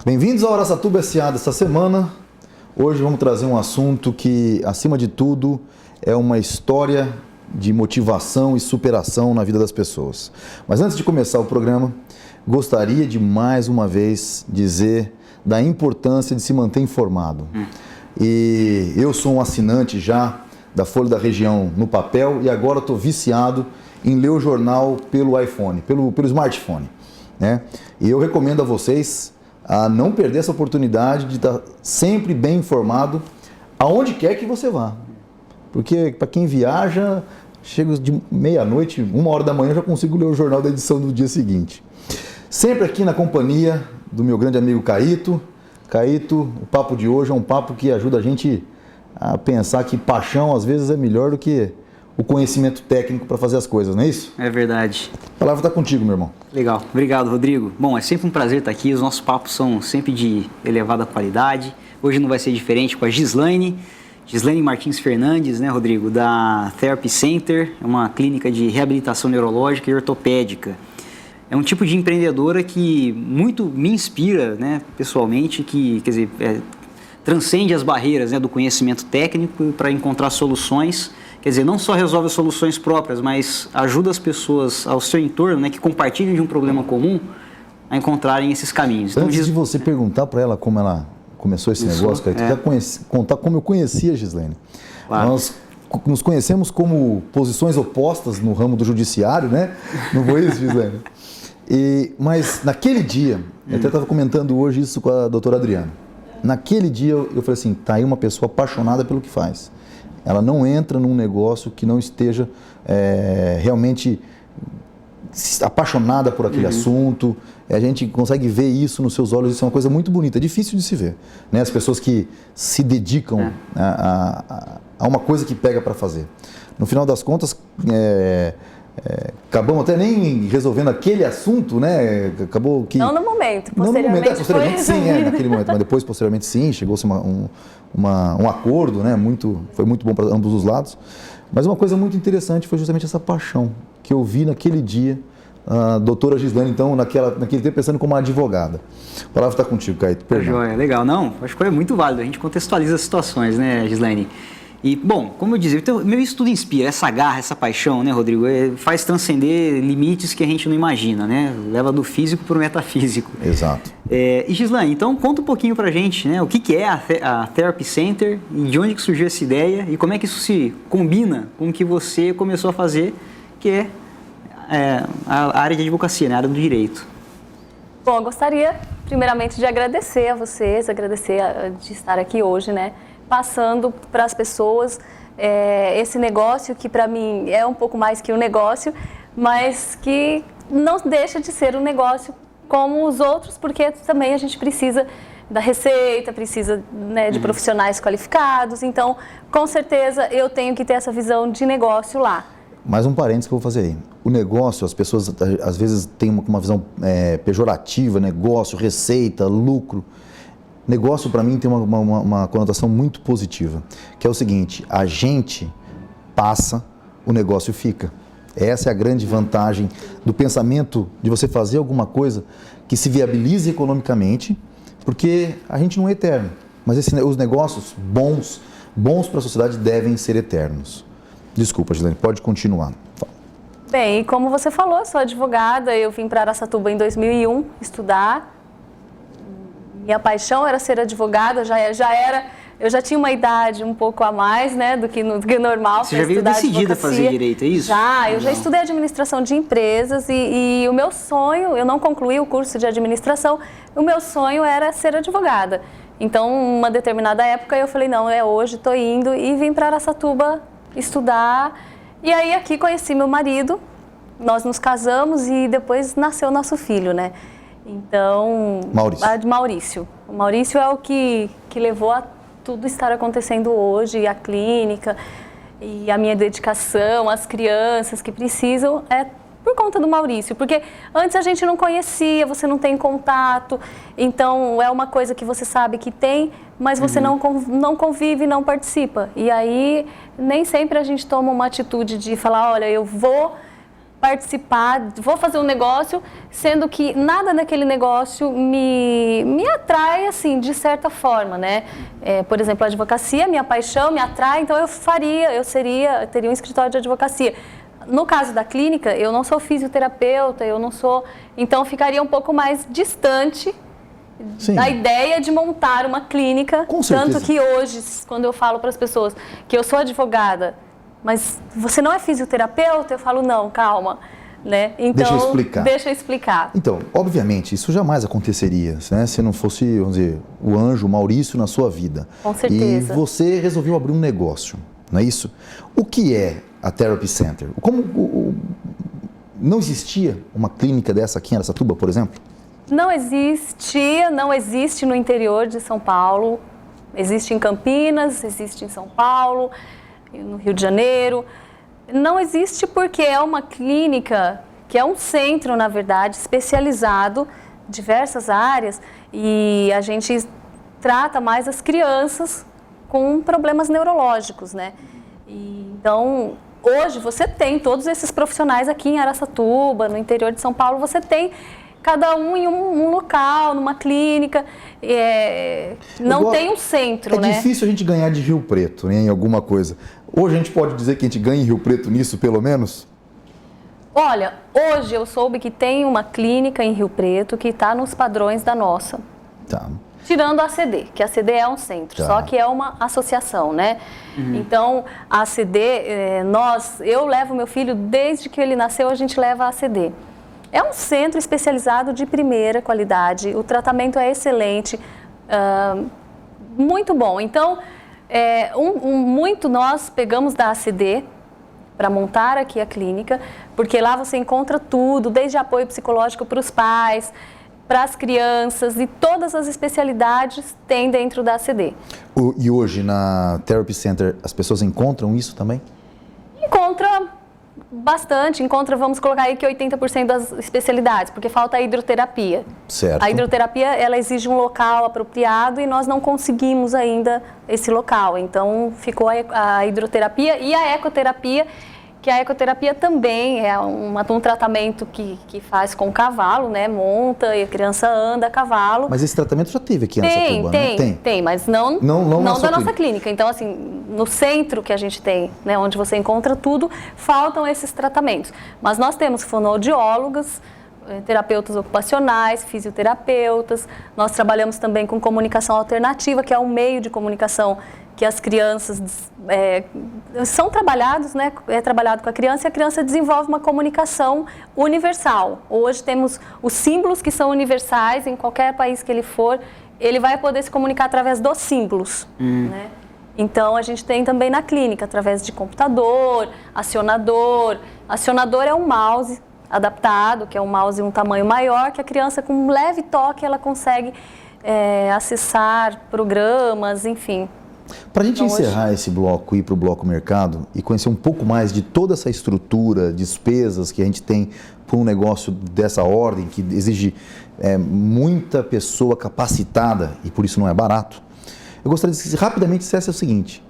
Bem-vindos ao Araçatuba S.A. desta semana. Hoje vamos trazer um assunto que, acima de tudo, é uma história de motivação e superação na vida das pessoas. Mas antes de começar o programa, gostaria de mais uma vez dizer da importância de se manter informado. E eu sou um assinante já da Folha da Região no papel e agora estou viciado em ler o jornal pelo iPhone, pelo smartphone, né? E eu recomendo a vocês a não perder essa oportunidade de estar sempre bem informado aonde quer que você vá. Porque para quem viaja, chega de meia-noite, 1h da manhã, já consigo ler o jornal da edição do dia seguinte. Sempre aqui na companhia do meu grande amigo Caíto. Caíto, o papo de hoje é um papo que ajuda a gente a pensar que paixão às vezes é melhor do que o conhecimento técnico para fazer as coisas, não é isso? É verdade. A palavra está contigo, meu irmão. Legal. Obrigado, Rodrigo. Bom, é sempre um prazer estar aqui. Os nossos papos são sempre de elevada qualidade. Hoje não vai ser diferente com a Gislaine Martins Fernandes, né, Rodrigo, da Therapy Center, é uma clínica de reabilitação neurológica e ortopédica. É um tipo de empreendedora que muito me inspira, né, pessoalmente, que, quer dizer, transcende as barreiras, né, do conhecimento técnico para encontrar soluções. Quer dizer, não só resolve soluções próprias, mas ajuda as pessoas ao seu entorno, né, que compartilham de um problema comum, a encontrarem esses caminhos. Então, Antes de você perguntar para ela como ela começou esse negócio, Caíto, eu quero contar como eu conheci a Gislaine. Claro. Nós nos conhecemos como posições opostas no ramo do judiciário, né? Não foi isso, Gislaine? Mas naquele dia, eu até estava comentando hoje isso com a doutora Adriana. Naquele dia eu falei assim, tá aí uma pessoa apaixonada pelo que faz. Ela não entra num negócio que não esteja realmente apaixonada por aquele assunto. A gente consegue ver isso nos seus olhos, isso é uma coisa muito bonita, é difícil de se ver, né? As pessoas que se dedicam a uma coisa que pega para fazer. No final das contas, acabamos até nem resolvendo aquele assunto, né? Acabou que... Não no momento, posteriormente. Posteriormente sim, naquele momento, mas depois, posteriormente sim, chegou-se um acordo, né? Foi muito bom para ambos os lados. Mas uma coisa muito interessante foi justamente essa paixão que eu vi naquele dia, a doutora Gislaine, então, naquele tempo, pensando como uma advogada. A palavra está contigo, Caíto. Joia, legal. Não, acho que é muito válido. A gente contextualiza as situações, né, Gislaine? E, bom, como eu dizia, então, meu estudo inspira, essa garra, essa paixão, né, Rodrigo? Faz transcender limites que a gente não imagina, né? Leva do físico para o metafísico. Exato. E, Gislaine, então, conta um pouquinho pra gente, né? O que é a Therapy Center, e de onde que surgiu essa ideia e como é que isso se combina com o que você começou a fazer, que é a área de advocacia, né? A área do direito. Bom, eu gostaria, primeiramente, de agradecer a vocês, de estar aqui hoje, né? Passando para as pessoas esse negócio que para mim é um pouco mais que um negócio, mas que não deixa de ser um negócio como os outros, porque também a gente precisa da receita, precisa, né, de profissionais qualificados, então com certeza eu tenho que ter essa visão de negócio lá. Mais um parênteses que eu vou fazer aí. O negócio, as pessoas às vezes têm uma visão pejorativa, negócio, receita, lucro. Negócio, para mim, tem uma conotação muito positiva, que é o seguinte: a gente passa, o negócio fica. Essa é a grande vantagem do pensamento de você fazer alguma coisa que se viabilize economicamente, porque a gente não é eterno, mas os negócios bons para a sociedade devem ser eternos. Desculpa, Gislaine, pode continuar. Bem, e como você falou, sou advogada, eu vim para Araçatuba em 2001 estudar. Minha paixão era ser advogada, eu já tinha uma idade um pouco a mais, né, do que normal. Você já veio decidida a fazer direito, é isso? Eu já estudei administração de empresas e o meu sonho, eu não concluí o curso de administração, o meu sonho era ser advogada. Então, uma determinada época eu falei, não, hoje, estou indo, e vim para Araçatuba estudar. E aí aqui conheci meu marido, nós nos casamos e depois nasceu nosso filho, né? Então, Maurício. O Maurício é o que levou a tudo estar acontecendo hoje, a clínica e a minha dedicação, as crianças que precisam, por conta do Maurício. Porque antes a gente não conhecia, você não tem contato, então é uma coisa que você sabe que tem, mas você não convive, não participa. E aí nem sempre a gente toma uma atitude de falar, olha, eu vou participar, vou fazer um negócio, sendo que nada naquele negócio me atrai, assim, de certa forma, né? Por exemplo, a advocacia, minha paixão me atrai, então eu teria um escritório de advocacia. No caso da clínica, eu não sou fisioterapeuta, então ficaria um pouco mais distante Sim. da ideia de montar uma clínica. Com certeza. Tanto que hoje, quando eu falo para as pessoas que eu sou advogada, mas você não é fisioterapeuta? Eu falo, não, calma. Né? Então, deixa eu explicar. Então, obviamente, isso jamais aconteceria, né? Se não fosse, vamos dizer, o anjo Maurício na sua vida. Com certeza. E você resolveu abrir um negócio, não é isso? O que é a Therapy Center? Não existia uma clínica dessa aqui em Araçatuba, por exemplo? Não existe no interior de São Paulo. Existe em Campinas, existe em São Paulo, no Rio de Janeiro. Não existe porque é uma clínica, que é um centro, na verdade, especializado em diversas áreas, e a gente trata mais as crianças com problemas neurológicos, né? Então, hoje você tem todos esses profissionais aqui em Araçatuba, no interior de São Paulo, você tem cada um em um local, numa clínica, não tem um centro, né? É difícil a gente ganhar de Rio Preto, né, em alguma coisa. Hoje a gente pode dizer que a gente ganha em Rio Preto nisso, pelo menos? Olha, hoje eu soube que tem uma clínica em Rio Preto que está nos padrões da nossa. Tá. Tirando a ACD, que a ACD é um centro, só que é uma associação, né? Então, a ACD, eu levo meu filho, desde que ele nasceu, a gente leva a ACD. É um centro especializado de primeira qualidade, o tratamento é excelente, muito bom. Então, muito nós pegamos da ACD para montar aqui a clínica, porque lá você encontra tudo, desde apoio psicológico para os pais, para as crianças, e todas as especialidades tem dentro da ACD. E hoje na Therapy Center as pessoas encontram isso também? Encontra bastante, vamos colocar aí que 80% das especialidades, porque falta a hidroterapia. Certo. A hidroterapia, ela exige um local apropriado e nós não conseguimos ainda esse local, então ficou a hidroterapia e a ecoterapia, que a ecoterapia também é um tratamento que faz com o cavalo, né? Monta e a criança anda a cavalo. Mas esse tratamento já teve aqui em Araçatuba, né? Tem, mas não da nossa clínica. Então, assim, no centro que a gente tem, né, onde você encontra tudo, faltam esses tratamentos. Mas nós temos fonoaudiólogas, terapeutas ocupacionais, fisioterapeutas. Nós trabalhamos também com comunicação alternativa, que é um meio de comunicação que as crianças são trabalhados, né? É trabalhado com a criança e a criança desenvolve uma comunicação universal. Hoje temos os símbolos que são universais, em qualquer país que ele for, ele vai poder se comunicar através dos símbolos, né? Então, a gente tem também na clínica, através de computador, acionador. Acionador é um mouse adaptado, que é um mouse um tamanho maior, que a criança, com um leve toque, ela consegue acessar programas, enfim. Para a gente encerrar esse bloco e ir para o bloco mercado e conhecer um pouco mais de toda essa estrutura, despesas que a gente tem para um negócio dessa ordem, que exige muita pessoa capacitada e por isso não é barato, eu gostaria que você rapidamente dissesse o seguinte: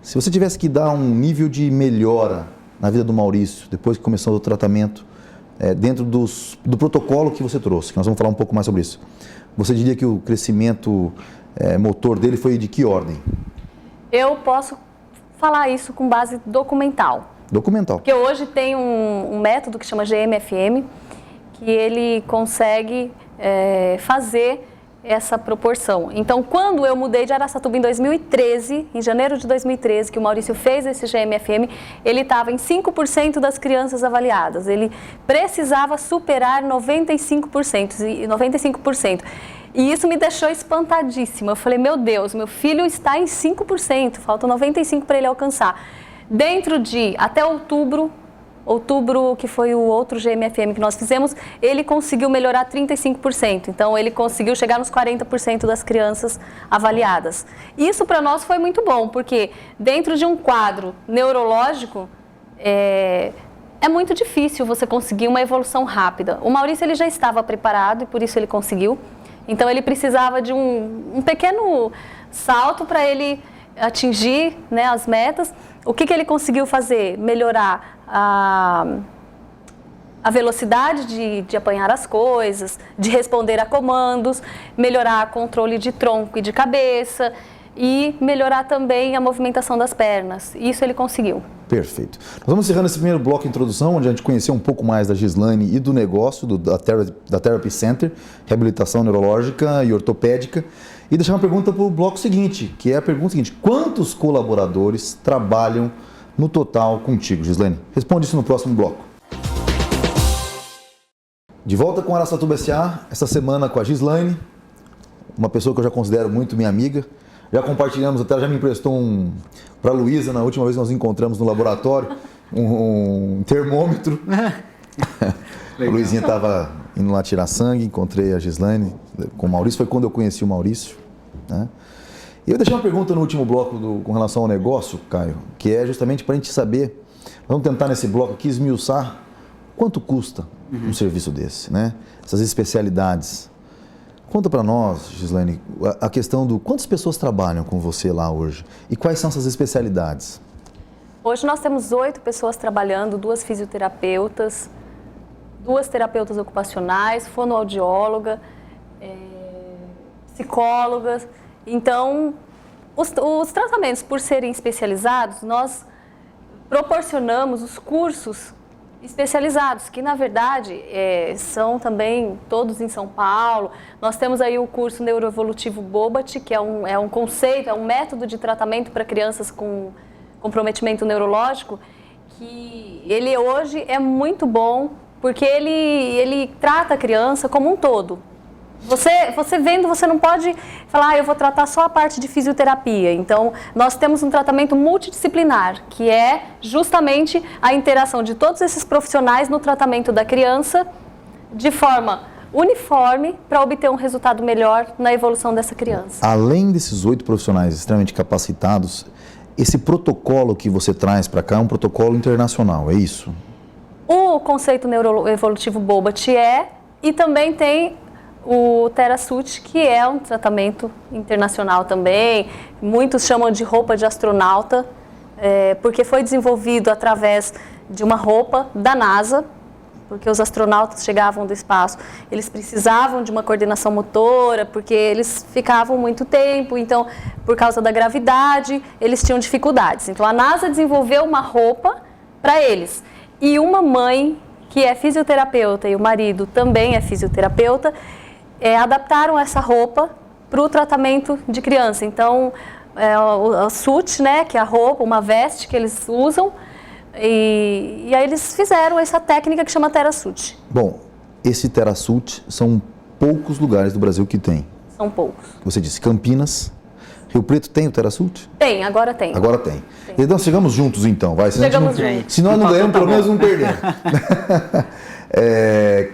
se você tivesse que dar um nível de melhora na vida do Maurício, depois que começou o tratamento, dentro do protocolo que você trouxe, que nós vamos falar um pouco mais sobre isso, você diria que o crescimento motor dele foi de que ordem? Eu posso falar isso com base documental. Documental. Porque hoje tem um método que chama GMFM, que ele consegue fazer essa proporção. Então, quando eu mudei de Araçatuba em 2013, em janeiro de 2013, que o Maurício fez esse GMFM, ele estava em 5% das crianças avaliadas. Ele precisava superar 95%. E isso me deixou espantadíssima. Eu falei, meu Deus, meu filho está em 5%, falta 95% para ele alcançar. Dentro de, até outubro, que foi o outro GMFM que nós fizemos, ele conseguiu melhorar 35%. Então, ele conseguiu chegar nos 40% das crianças avaliadas. Isso para nós foi muito bom, porque dentro de um quadro neurológico, é muito difícil você conseguir uma evolução rápida. O Maurício ele já estava preparado e por isso ele conseguiu. Então, ele precisava de um pequeno salto para ele atingir, né, as metas. O que ele conseguiu fazer? Melhorar a velocidade de apanhar as coisas, de responder a comandos, melhorar o controle de tronco e de cabeça e melhorar também a movimentação das pernas. Isso ele conseguiu. Perfeito. Nós vamos encerrando esse primeiro bloco de introdução, onde a gente conheceu um pouco mais da Gislaine e do negócio da Therapy Center, reabilitação neurológica e ortopédica. E deixar uma pergunta para o bloco seguinte, que é a pergunta seguinte: quantos colaboradores trabalham no total contigo, Gislaine? Responde isso no próximo bloco. De volta com a Araçatuba S.A., essa semana com a Gislaine, uma pessoa que eu já considero muito minha amiga. Já compartilhamos, até ela já me emprestou para a Luísa, na última vez que nós nos encontramos no laboratório, um termômetro. A Luizinha estava indo lá tirar sangue, encontrei a Gislaine com o Maurício, foi quando eu conheci o Maurício. Né? E eu deixei uma pergunta no último bloco com relação ao negócio, Caio, que é justamente para a gente saber, vamos tentar nesse bloco aqui esmiuçar quanto custa um serviço desse, né? Essas especialidades. Conta para nós, Gislaine, a questão do quantas pessoas trabalham com você lá hoje e quais são essas especialidades? Hoje nós temos 8 pessoas trabalhando, 2 fisioterapeutas, 2 terapeutas ocupacionais, fonoaudióloga, psicólogas. Então, os tratamentos, por serem especializados, nós proporcionamos os cursos especializados, que na verdade são também todos em São Paulo. Nós temos aí o curso Neuroevolutivo Bobat, que é um conceito, é um método de tratamento para crianças com comprometimento neurológico, que ele hoje é muito bom, porque ele trata a criança como um todo. Você vendo, você não pode falar, eu vou tratar só a parte de fisioterapia. Então, nós temos um tratamento multidisciplinar, que é justamente a interação de todos esses profissionais no tratamento da criança de forma uniforme para obter um resultado melhor na evolução dessa criança. Além desses 8 profissionais extremamente capacitados, esse protocolo que você traz para cá é um protocolo internacional, é isso? O conceito neuroevolutivo Bobat e também tem o TheraSuit, que é um tratamento internacional também. Muitos chamam de roupa de astronauta, porque foi desenvolvido através de uma roupa da NASA, porque os astronautas chegavam do espaço, eles precisavam de uma coordenação motora, porque eles ficavam muito tempo, então, por causa da gravidade, eles tinham dificuldades. Então, a NASA desenvolveu uma roupa para eles. E uma mãe, que é fisioterapeuta, e o marido também é fisioterapeuta, adaptaram essa roupa para o tratamento de criança. Então, o suit, né, que é a roupa, uma veste que eles usam, e aí eles fizeram essa técnica que chama TheraSuit. Bom, esse TheraSuit são poucos lugares do Brasil que tem. São poucos. Você disse Campinas, Rio Preto tem o TheraSuit? Tem, agora tem. Agora tem. Então, chegamos juntos então, vai. Chegamos juntos. Se nós não ganhamos, pelo menos não perdemos.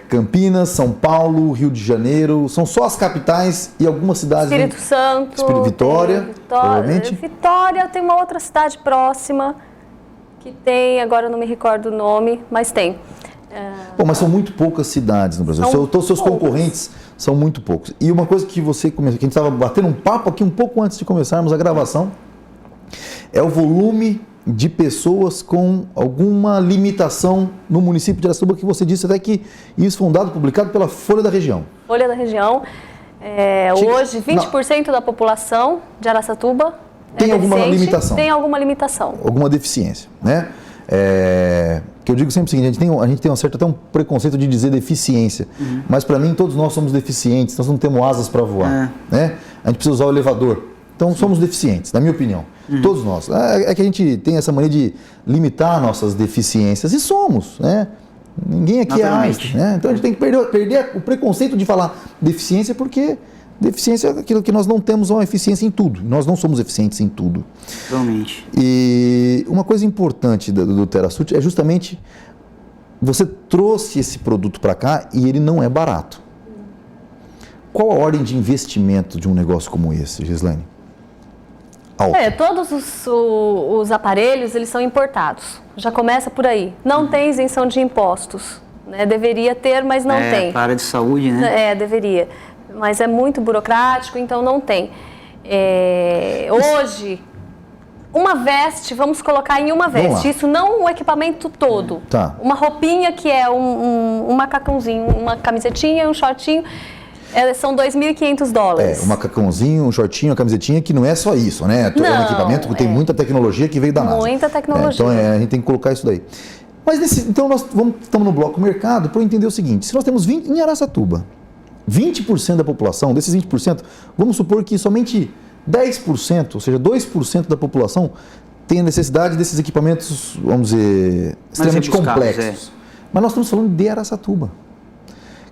Campinas, São Paulo, Rio de Janeiro, são só as capitais e algumas cidades. Espírito Santo. Vitória, provavelmente. Vitória, tem uma outra cidade próxima que tem, agora eu não me recordo o nome, mas tem. Bom, mas são muito poucas cidades no Brasil. Os seus concorrentes são muito poucos. E uma coisa que você começou, que a gente estava batendo um papo aqui um pouco antes de começarmos a gravação, é o volume de pessoas com alguma limitação no município de Araçatuba, que você disse até que isso foi um dado publicado pela Folha da Região. Folha da Região. Hoje, 20% da população de Araçatuba tem alguma limitação. Tem alguma limitação. Alguma deficiência, né? Que eu digo sempre o seguinte, a gente tem até um preconceito de dizer deficiência, mas para mim todos nós somos deficientes, nós não temos asas para voar, né? A gente precisa usar o elevador, então somos deficientes, na minha opinião, todos nós. É que a gente tem essa mania de limitar nossas deficiências, e somos, né? Ninguém aqui é Einstein, né? Então a gente tem que perder o preconceito de falar deficiência, porque deficiência é aquilo que nós não temos uma eficiência em tudo. Nós não somos eficientes em tudo. Realmente. E uma coisa importante do TheraSuit é justamente você trouxe esse produto para cá e ele não é barato. Qual a ordem de investimento de um negócio como esse, Gislaine? Todos os aparelhos, eles são importados. Já começa por aí. Não tem isenção de impostos, né? Deveria ter, mas não tem. Para a área de saúde, né? Deveria. Mas é muito burocrático, então não tem. Hoje, uma veste, vamos colocar em uma veste, isso não o equipamento todo. Tá. Uma roupinha que é um macacãozinho, uma camisetinha, um shortinho, são $2.500. Um macacãozinho, um shortinho, uma camisetinha, que não é só isso, né? É um equipamento que tem muita tecnologia que veio da NASA. Muita tecnologia. Então a gente tem que colocar isso daí. Mas então nós estamos no bloco mercado para eu entender o seguinte: se nós temos em Araçatuba, 20% da população, desses 20%, vamos supor que somente 10%, ou seja, 2% da população tem a necessidade desses equipamentos, vamos dizer, extremamente complexos. Mas nós estamos falando de Araçatuba.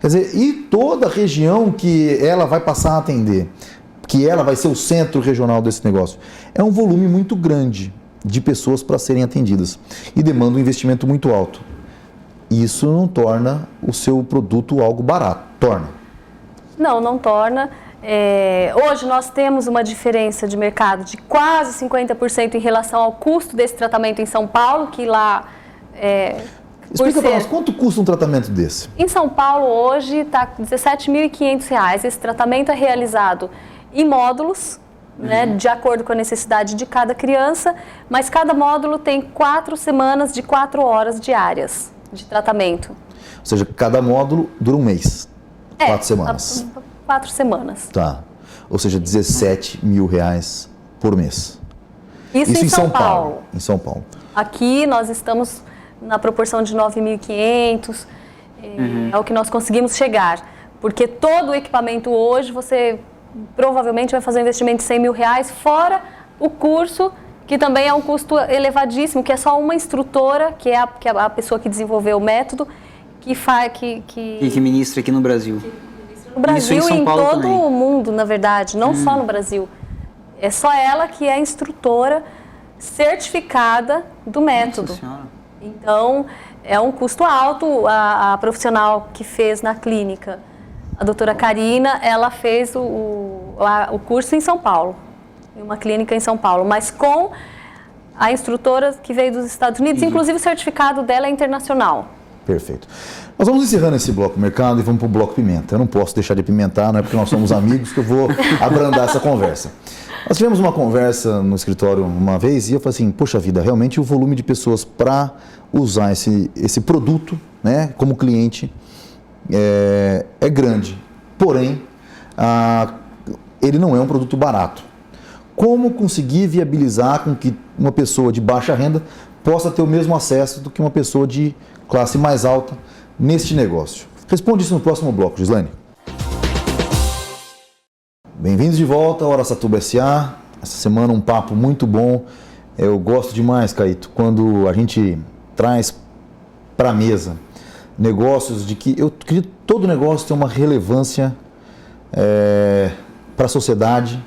Quer dizer, e toda a região que ela vai passar a atender, que ela vai ser o centro regional desse negócio, é um volume muito grande de pessoas para serem atendidas e demanda um investimento muito alto. Isso não torna o seu produto algo barato, torna? Não torna. Hoje nós temos uma diferença de mercado de quase 50% em relação ao custo desse tratamento em São Paulo, que lá... Explica para nós, quanto custa um tratamento desse? Em São Paulo hoje está R$ 17.500. Esse tratamento é realizado em módulos, né, de acordo com a necessidade de cada criança, mas cada módulo tem 4 semanas de 4 horas diárias de tratamento. Ou seja, cada módulo dura um mês, 4 semanas. 4 semanas. Tá. Ou seja, R$17 mil por mês. Isso em São Paulo. Em São Paulo. Aqui nós estamos na proporção de 9.500, é o que nós conseguimos chegar. Porque todo o equipamento hoje, você provavelmente vai fazer um investimento de R$100 mil, fora o curso, que também é um custo elevadíssimo, que é só uma instrutora, que é a pessoa que desenvolveu o método, que ministra aqui no Brasil. No Brasil e em todo o mundo, na verdade, não só no Brasil. É só ela que é a instrutora certificada do método. Então, é um custo alto. A profissional que fez na clínica, a doutora Karina, ela fez o curso em São Paulo, em uma clínica em São Paulo, mas com a instrutora que veio dos Estados Unidos, inclusive o certificado dela é internacional. Perfeito. Nós vamos encerrando esse bloco mercado e vamos para o bloco pimenta. Eu não posso deixar de pimentar, não é porque nós somos amigos que eu vou abrandar essa conversa. Nós tivemos uma conversa no escritório uma vez e eu falei assim, poxa vida, realmente o volume de pessoas para usar esse produto, né, como cliente é grande. Porém, ele não é um produto barato. Como conseguir viabilizar com que uma pessoa de baixa renda possa ter o mesmo acesso do que uma pessoa de classe mais alta neste negócio? Responde isso no próximo bloco, Gislaine. Bem-vindos de volta ao Araçatuba SA. Essa semana um papo muito bom. Eu gosto demais, Caíto, quando a gente traz para a mesa negócios de que eu acredito que todo negócio tem uma relevância para a sociedade,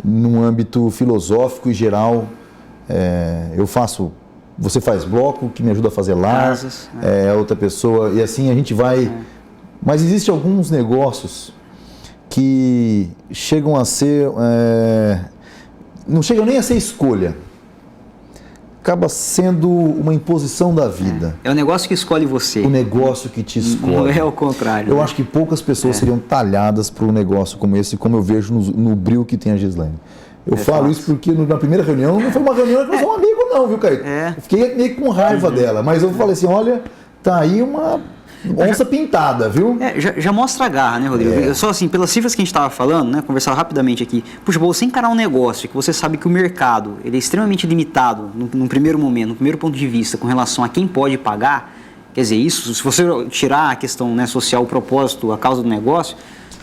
num âmbito filosófico e geral. Você faz bloco, que me ajuda a fazer lar, outra pessoa, e assim a gente vai... Mas existem alguns negócios que chegam a ser... não chegam nem a ser escolha. Acaba sendo uma imposição da vida. É o negócio que escolhe você. O negócio que te escolhe. Não é o contrário. Eu acho que poucas pessoas seriam talhadas para um negócio como esse, como eu vejo no brilho que tem a Gislaine. Eu falo isso porque na primeira reunião, não foi uma reunião que eu sou um amigo não, viu, Caio? Eu fiquei meio com raiva dela, mas eu falei assim, olha, tá aí uma onça pintada, viu? Já mostra a garra, né, Rodrigo? Só assim, pelas cifras que a gente estava falando, né, conversar rapidamente aqui, puxa, você encarar um negócio que você sabe que o mercado ele é extremamente limitado num primeiro momento, no primeiro ponto de vista, com relação a quem pode pagar, quer dizer, isso, se você tirar a questão, né, social, o propósito, a causa do negócio,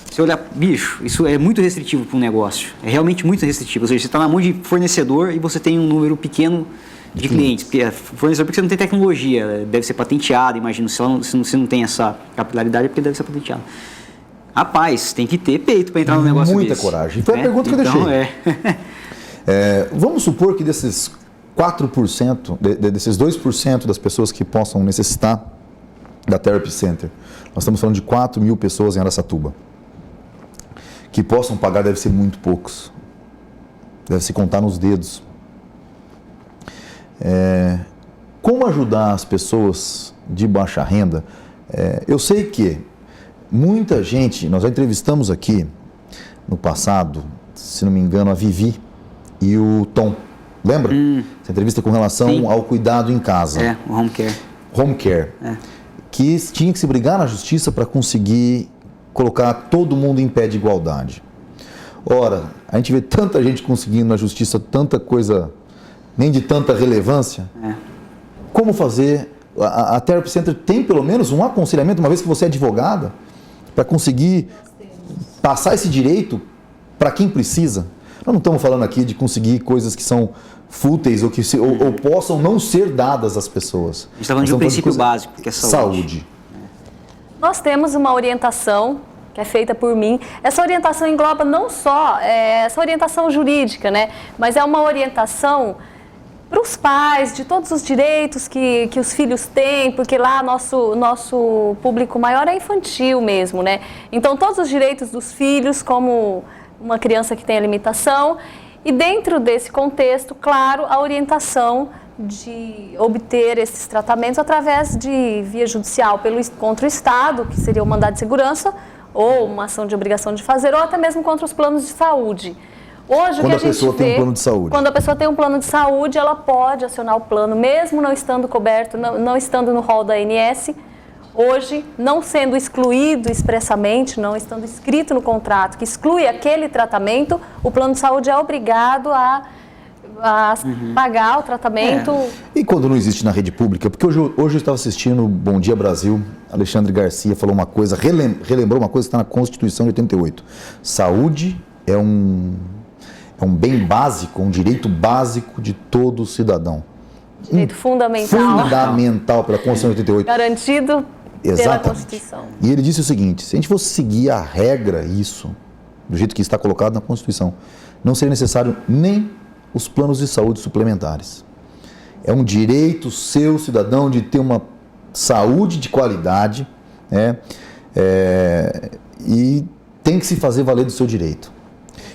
você olhar, bicho, isso é muito restritivo para um negócio, é realmente muito restritivo, ou seja, você está na mão de fornecedor e você tem um número pequeno de clientes, porque fornecedor porque você não tem tecnologia, deve ser patenteado, imagino, se você não tem essa capilaridade é porque deve ser patenteado. Rapaz, tem que ter peito para entrar no negócio Muita desse. coragem. Foi a pergunta que eu deixei. Vamos supor que desses 4%, desses 2% das pessoas que possam necessitar da Therapy Center, nós estamos falando de 4 mil pessoas em Araçatuba, que possam pagar, deve ser muito poucos. Deve se contar nos dedos. Como ajudar as pessoas de baixa renda? Eu sei que muita gente, nós já entrevistamos aqui no passado, se não me engano, a Vivi e o Tom, Lembra? Essa entrevista com relação Sim. ao cuidado em casa. O home care. Home care. Que tinha que se brigar na justiça para conseguir colocar todo mundo em pé de igualdade. Ora, a gente vê tanta gente conseguindo na justiça tanta coisa, nem de tanta relevância. Como fazer? A Therapy Center tem pelo menos um aconselhamento, uma vez que você é advogada, para conseguir passar esse direito para quem precisa. Nós não estamos falando aqui de conseguir coisas que são fúteis ou possam não ser dadas às pessoas. A gente está falando de um princípio básico, que é saúde. Nós temos uma orientação que é feita por mim. Essa orientação engloba não só essa orientação jurídica, né? Mas é uma orientação para os pais, de todos os direitos que os filhos têm, porque lá nosso público maior é infantil mesmo, né? Então, todos os direitos dos filhos, como uma criança que tem a limitação, e dentro desse contexto, claro, a orientação de obter esses tratamentos através de via judicial contra o Estado, que seria o mandado de segurança, ou uma ação de obrigação de fazer, ou até mesmo contra os planos de saúde. Hoje, quando a pessoa tem um plano de saúde. Quando a pessoa tem um plano de saúde, ela pode acionar o plano, mesmo não estando coberto, não estando no rol da ANS. Hoje, não sendo excluído expressamente, não estando escrito no contrato que exclui aquele tratamento, o plano de saúde é obrigado a pagar o tratamento. E quando não existe na rede pública? Porque hoje eu estava assistindo Bom Dia Brasil, Alexandre Garcia falou uma coisa, relembrou uma coisa que está na Constituição de 88. Saúde é um bem básico, um direito básico de todo cidadão. Direito fundamental. Fundamental pela Constituição de 88. Garantido pela Constituição. E ele disse o seguinte, se a gente fosse seguir a regra, isso, do jeito que está colocado na Constituição, não seria necessário nem os planos de saúde suplementares. É um direito seu, cidadão, de ter uma saúde de qualidade, e tem que se fazer valer do seu direito.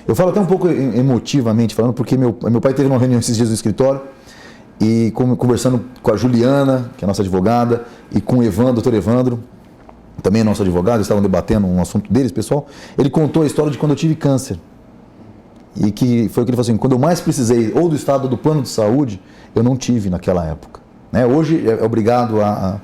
Eu falo até um pouco emotivamente falando, porque meu pai teve uma reunião esses dias no escritório, e conversando com a Juliana, que é a nossa advogada, e com o doutor Evandro, também é nosso advogado, eles estavam debatendo um assunto deles, pessoal. Ele contou a história de quando eu tive câncer. E que foi o que ele falou assim, quando eu mais precisei, ou do Estado ou do plano de saúde, eu não tive naquela época. Hoje é obrigado a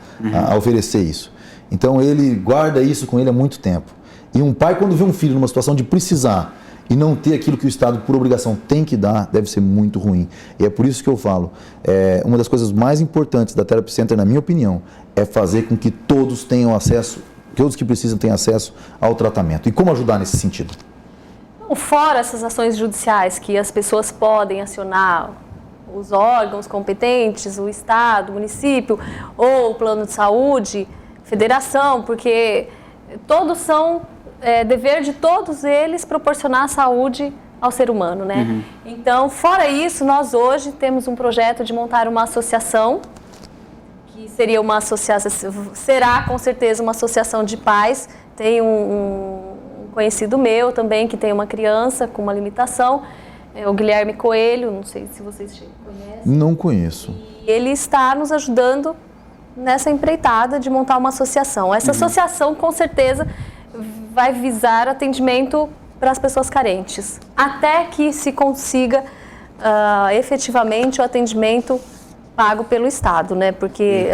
oferecer isso. Então ele guarda isso com ele há muito tempo. E um pai, quando vê um filho numa situação de precisar e não ter aquilo que o Estado, por obrigação, tem que dar, deve ser muito ruim. E é por isso que eu falo, uma das coisas mais importantes da Therapy Center, na minha opinião, é fazer com que todos tenham acesso, todos que precisam tenham acesso ao tratamento. E como ajudar nesse sentido? Fora essas ações judiciais que as pessoas podem acionar, os órgãos competentes, o Estado, o município, ou o plano de saúde, federação, porque todos são dever de todos eles proporcionar saúde ao ser humano, né? Então, fora isso, nós hoje temos um projeto de montar uma associação, que seria uma associação, será com certeza uma associação de pais. Tem um conhecido meu também que tem uma criança com uma limitação, o Guilherme Coelho, não sei se vocês conhecem. Não conheço. E ele está nos ajudando nessa empreitada de montar uma associação. Essa associação, com certeza, vai visar atendimento para as pessoas carentes, até que se consiga efetivamente o atendimento pago pelo Estado, né? Porque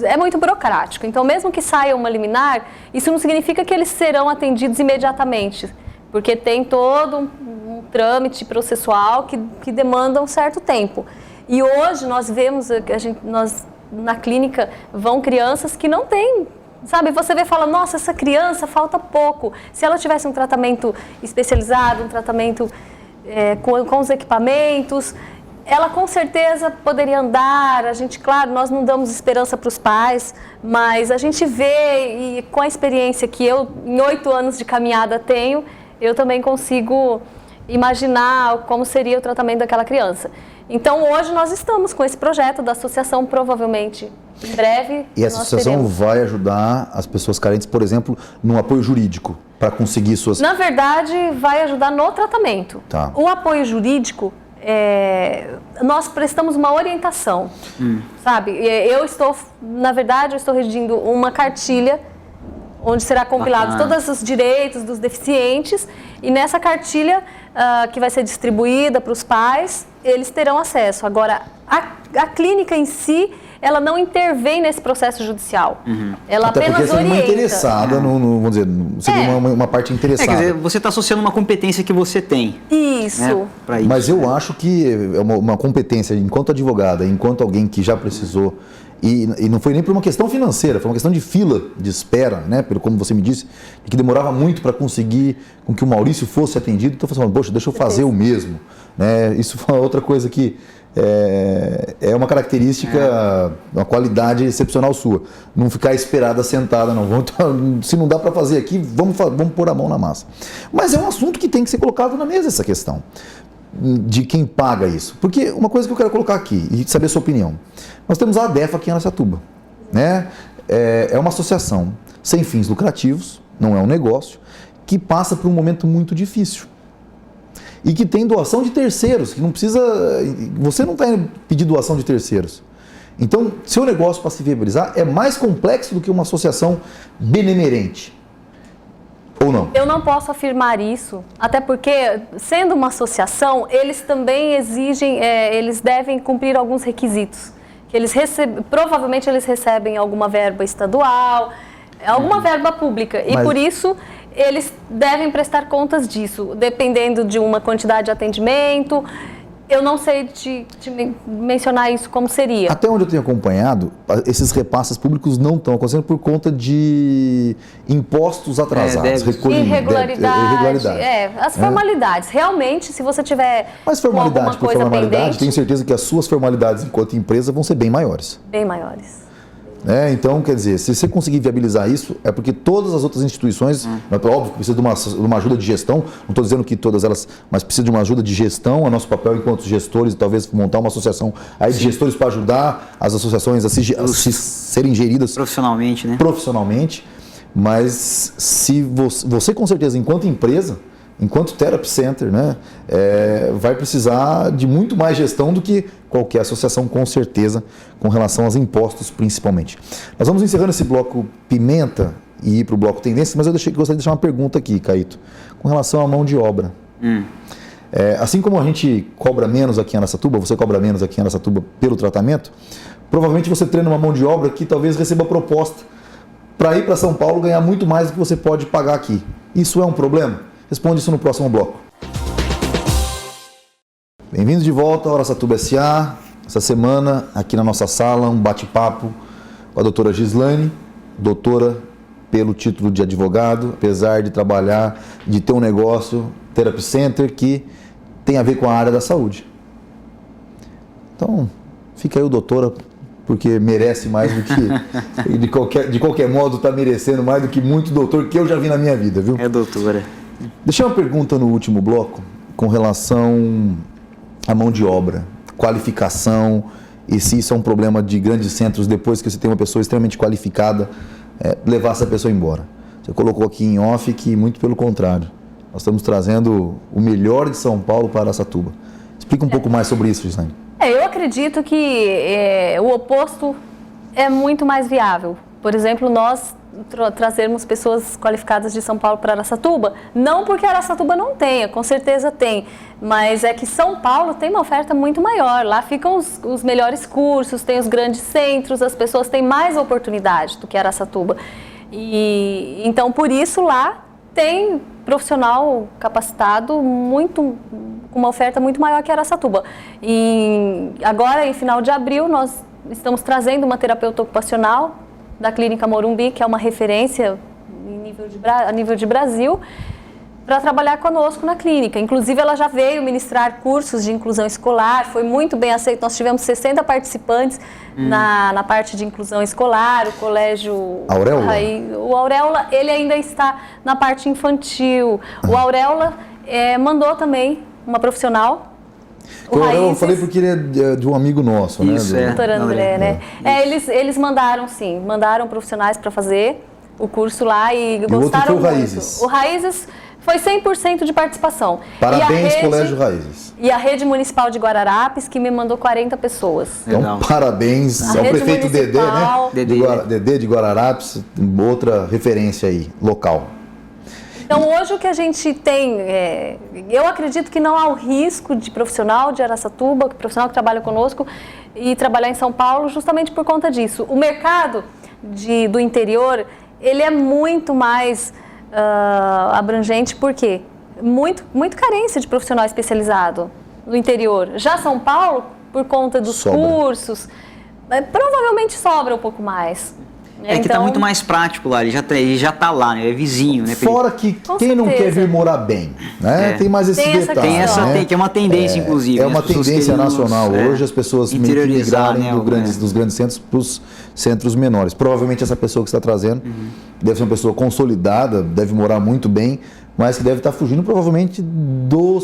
é muito burocrático. Então, mesmo que saia uma liminar, isso não significa que eles serão atendidos imediatamente, porque tem todo um trâmite processual que demanda um certo tempo. E hoje nós vemos, nós na clínica vão crianças que não têm, sabe? Você vê e fala, nossa, essa criança falta pouco. Se ela tivesse um tratamento especializado, um tratamento com os equipamentos, ela com certeza poderia andar. A gente, claro, nós não damos esperança para os pais, mas a gente vê, e com a experiência que eu, em 8 anos de caminhada, tenho, eu também consigo imaginar como seria o tratamento daquela criança. Então, hoje nós estamos com esse projeto da associação, provavelmente em breve. E essa associação vai ajudar as pessoas carentes, por exemplo, no apoio jurídico, para conseguir suas... Na verdade, vai ajudar no tratamento. Tá. O apoio jurídico, nós prestamos uma orientação, sabe? Na verdade, eu estou redigindo uma cartilha onde será compilado todos os direitos dos deficientes, e nessa cartilha que vai ser distribuída para os pais, eles terão acesso. Agora, a clínica em si, ela não intervém nesse processo judicial. Ela Até apenas porque você orienta. não é interessada, vamos dizer, seria uma parte interessada. Quer dizer, você está associando uma competência que você tem. Isso. Né, para isso. Mas eu acho que é uma competência, enquanto advogada, enquanto alguém que já precisou, e não foi nem por uma questão financeira, foi uma questão de fila de espera, né? Pelo como você me disse, que demorava muito para conseguir com que o Maurício fosse atendido. Então eu falei, poxa, deixa eu fazer o mesmo. Né? Isso foi outra coisa que é uma característica, uma qualidade excepcional sua. Não ficar esperada sentada, não. Se não dá para fazer aqui, vamos pôr a mão na massa. Mas é um assunto que tem que ser colocado na mesa, essa questão de quem paga isso. Porque uma coisa que eu quero colocar aqui e saber a sua opinião. Nós temos a ADEFA aqui em Araçatuba, né? É uma associação sem fins lucrativos, não é um negócio, que passa por um momento muito difícil. E que tem doação de terceiros, que não precisa... Você não está indo pedir doação de terceiros. Então, seu negócio para se viabilizar é mais complexo do que uma associação benemerente. Ou não? Eu não posso afirmar isso, até porque, sendo uma associação, eles também exigem, eles devem cumprir alguns requisitos. Que provavelmente eles recebem alguma verba estadual, alguma verba pública, e por isso eles devem prestar contas disso, dependendo de uma quantidade de atendimento. Eu não sei te mencionar isso como seria. Até onde eu tenho acompanhado, esses repasses públicos não estão acontecendo por conta de impostos atrasados, irregularidade. As formalidades. Realmente, se você tiver Mas formalidade alguma por coisa formalidade, pendente, tenho certeza que as suas formalidades enquanto empresa vão ser bem maiores. bem maiores. Então, quer dizer, se você conseguir viabilizar isso, é porque todas as outras instituições, é óbvio que precisa de uma ajuda de gestão, não estou dizendo que todas elas, mas precisa de uma ajuda de gestão, é nosso papel enquanto gestores, talvez montar uma associação aí de gestores para ajudar as associações a se serem geridas profissionalmente, né? Profissionalmente, mas se você com certeza, enquanto empresa, enquanto Therapy Center, né, vai precisar de muito mais gestão do que qualquer associação, com certeza, com relação aos impostos, principalmente. Nós vamos encerrando esse bloco Pimenta e ir para o bloco Tendências, mas eu gostaria de deixar uma pergunta aqui, Caíto, com relação à mão de obra. Assim como a gente cobra menos aqui em Araçatuba, você cobra menos aqui em Araçatuba pelo tratamento, provavelmente você treina uma mão de obra que talvez receba proposta para ir para São Paulo ganhar muito mais do que você pode pagar aqui. Isso é um problema? Responde isso no próximo bloco. Bem-vindos de volta ao Araçatuba S.A. Essa semana, aqui na nossa sala, um bate-papo com a doutora Gislaine, doutora pelo título de advogado, apesar de trabalhar, de ter um negócio, Therapy Center, que tem a ver com a área da saúde. Então, fica aí o doutora, porque merece mais do que, de qualquer modo, está merecendo mais do que muito doutor que eu já vi na minha vida, viu? É doutora. Deixei uma pergunta no último bloco com relação à mão de obra, qualificação, e se isso é um problema de grandes centros, depois que você tem uma pessoa extremamente qualificada, levar essa pessoa embora. Você colocou aqui em off que, muito pelo contrário, nós estamos trazendo o melhor de São Paulo para Araçatuba. Explica um pouco mais sobre isso, Gislaine. Eu acredito que o oposto é muito mais viável. Por exemplo, nós trazermos pessoas qualificadas de São Paulo para Araçatuba, não porque Araçatuba não tenha, com certeza tem, mas é que São Paulo tem uma oferta muito maior, lá ficam os melhores cursos, tem os grandes centros, as pessoas têm mais oportunidade do que Araçatuba. E então, por isso, lá tem profissional capacitado com uma oferta muito maior que Araçatuba. E agora, em final de abril, nós estamos trazendo uma terapeuta ocupacional da Clínica Morumbi, que é uma referência a nível de Brasil, para trabalhar conosco na clínica. Inclusive, ela já veio ministrar cursos de inclusão escolar, foi muito bem aceito. Nós tivemos 60 participantes na parte de inclusão escolar, o colégio... Auréola? O Auréola, ele ainda está na parte infantil. O Auréola mandou também uma profissional. Eu falei porque ele é de um amigo nosso, isso, né? Doutor André, né? Eles mandaram mandaram profissionais para fazer o curso lá e gostaram outro foi o muito. Raízes. O Raízes Foi 100% de participação. Parabéns, Colégio Raízes. E a Rede Municipal de Guararapes, que me mandou 40 pessoas. Então, parabéns ao prefeito Dedê, né? Dedê de Guararapes, outra referência aí, local. Então, hoje o que a gente tem, eu acredito que não há o risco de profissional de Araçatuba, profissional que trabalha conosco, e trabalhar em São Paulo justamente por conta disso. O mercado do interior, ele é muito mais abrangente, por quê? Muito carência de profissional especializado no interior. Já São Paulo, por conta dos cursos, provavelmente sobra um pouco mais. É que está muito mais prático lá, ele já está lá, né? É vizinho, né? Fora que quem não quer vir morar bem, né? Tem mais esse detalhe. Que é uma tendência, inclusive. É uma tendência nacional hoje, as pessoas migrarem dos grandes centros para os centros menores. Provavelmente essa pessoa que está trazendo deve ser uma pessoa consolidada, deve morar muito bem, mas que deve estar fugindo provavelmente do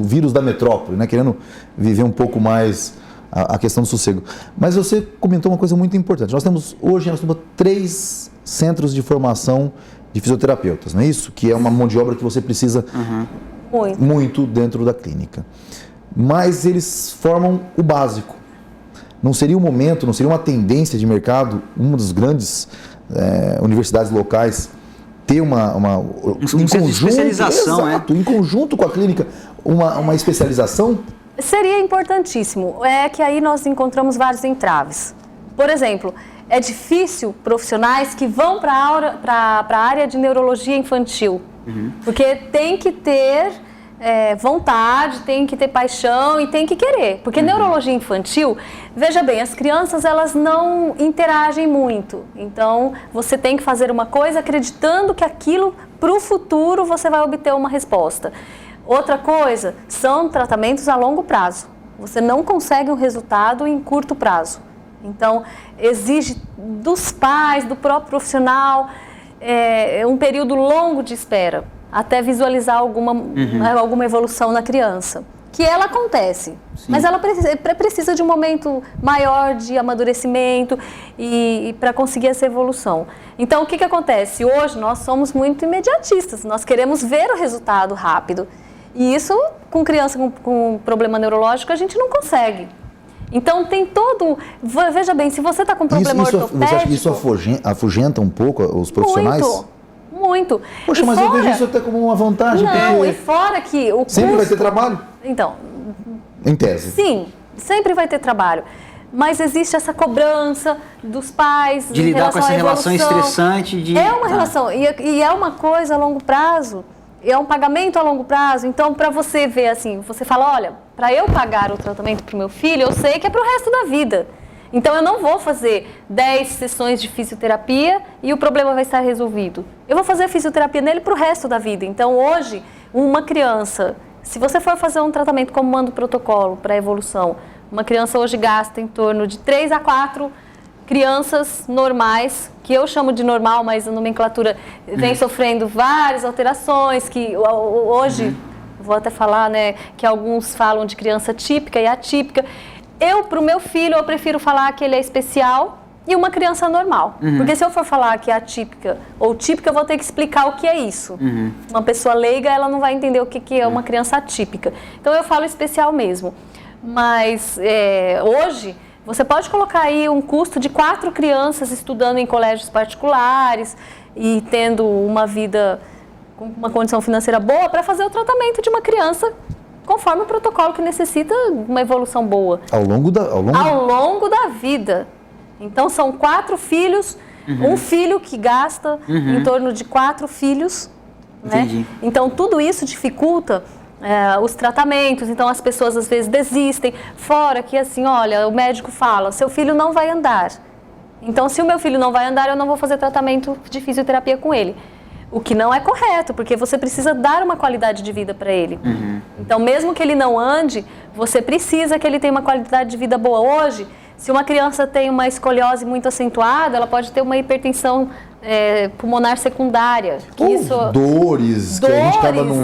vírus da metrópole, né? Querendo viver um pouco mais a questão do sossego. Mas você comentou uma coisa muito importante. Nós temos hoje em Araçatuba 3 centros de formação de fisioterapeutas, não é isso? Que é uma mão de obra que você precisa muito dentro da clínica. Mas eles formam o básico. Não seria um momento, não seria uma tendência de mercado, uma das grandes universidades locais ter em conjunto, especialização, exato, em conjunto com a clínica, uma especialização? Seria importantíssimo. É que aí nós encontramos vários entraves. Por exemplo, é difícil profissionais que vão para a área de neurologia infantil, porque tem que ter vontade, tem que ter paixão e tem que querer. Porque neurologia infantil, veja bem, as crianças elas não interagem muito. Então, você tem que fazer uma coisa acreditando que aquilo, para o futuro, você vai obter uma resposta. Outra coisa, são tratamentos a longo prazo. Você não consegue um resultado em curto prazo. Então, exige dos pais, do próprio profissional, um período longo de espera, até visualizar alguma evolução na criança. Que ela acontece, mas ela precisa de um momento maior de amadurecimento e para conseguir essa evolução. Então, o que acontece? Hoje, nós somos muito imediatistas, nós queremos ver o resultado rápido. E isso, com criança com problema neurológico, a gente não consegue. Então, tem todo... Veja bem, se você está com problema ortopédico... Você acha que isso afugenta um pouco os profissionais? Muito. Poxa, mas eu vejo isso até como uma vantagem. Não, e fora que o custo... Sempre vai ter trabalho? Então... Em tese. Sim, sempre vai ter trabalho. Mas existe essa cobrança dos pais... De lidar com essa relação estressante. É uma relação, e é uma coisa a longo prazo... É um pagamento a longo prazo, então para você ver assim, você fala, olha, para eu pagar o tratamento para o meu filho, eu sei que é para o resto da vida. Então eu não vou fazer 10 sessões de fisioterapia e o problema vai estar resolvido. Eu vou fazer fisioterapia nele para o resto da vida. Então hoje, uma criança, se você for fazer um tratamento como manda o protocolo para evolução, uma criança hoje gasta em torno de 3 a 4 crianças normais, que eu chamo de normal, mas a nomenclatura vem sofrendo várias alterações, que hoje, vou até falar, né, que alguns falam de criança típica e atípica. Para o meu filho, eu prefiro falar que ele é especial e uma criança normal. Porque se eu for falar que é atípica ou típica, eu vou ter que explicar o que é isso. Uma pessoa leiga, ela não vai entender o que é uma criança atípica. Então, eu falo especial mesmo. Mas, hoje... Você pode colocar aí um custo de 4 crianças estudando em colégios particulares e tendo uma vida com uma condição financeira boa para fazer o tratamento de uma criança conforme o protocolo que necessita uma evolução boa. Ao longo da vida. Então, são 4 filhos, um filho que gasta em torno de 4 filhos. Né? Então, tudo isso dificulta... os tratamentos, então as pessoas às vezes desistem, fora que assim, olha, o médico fala, seu filho não vai andar, então se o meu filho não vai andar, eu não vou fazer tratamento de fisioterapia com ele, o que não é correto, porque você precisa dar uma qualidade de vida para ele, então mesmo que ele não ande, você precisa que ele tenha uma qualidade de vida boa. Hoje, se uma criança tem uma escoliose muito acentuada, ela pode ter uma hipertensão pulmonar secundária. Dores, que a gente acaba não